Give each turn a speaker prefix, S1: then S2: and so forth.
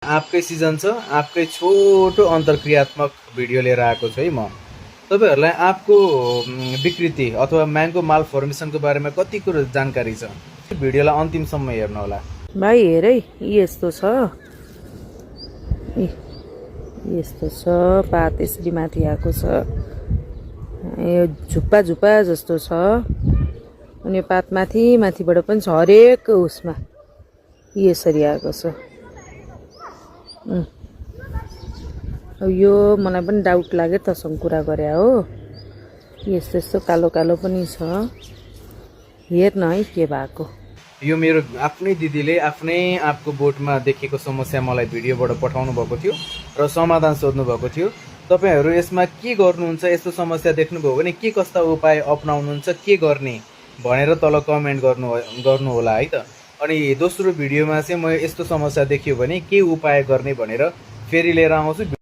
S1: आपकै season छ, आपकै छोटो अन्तर्क्रियात्मक भिडियो लिएर आएको छु है म। तपाईँहरूलाई आपको विकृति अथवा म्याङ्गो माल फर्मेसनको बारेमा कति कुरो जानकारी छ, भिडियोलाई अन्तिमसम्म हेर्नुहोला।
S2: भाइ हेर है, यस्तो छ, यस्तो छ, पात यसरी माथि आएको छ, यो झुप्पा झुप्पा जस्तो छ, अनि यो पात माथि माथिबाट पनि छ, हरेक उसमा यसरी आएको छ। अब यो मलाई पनि डाउट लाग्यो तसँग कुरा गरे हो, यस्तो यस्तो कालो कालो पनि छ, हेर्न है के भएको।
S1: यो मेरो आफ्नै दिदीले आफ्नै आपको बोटमा देखेको समस्या मलाई भिडियोबाट पठाउनु भएको थियो र समाधान सोध्नु भएको थियो। तपाईँहरू यसमा के गर्नुहुन्छ, यस्तो समस्या देख्नुभयो भने के कस्ता उपाय अपनाउनुहुन्छ, के गर्ने भनेर तल कमेन्ट गर्नु होला है त। अनि दोस्रो भिडियोमा चाहिँ म यस्तो समस्या देखियो भने के उपाय गर्ने भनेर फेरि लिएर आउँछु।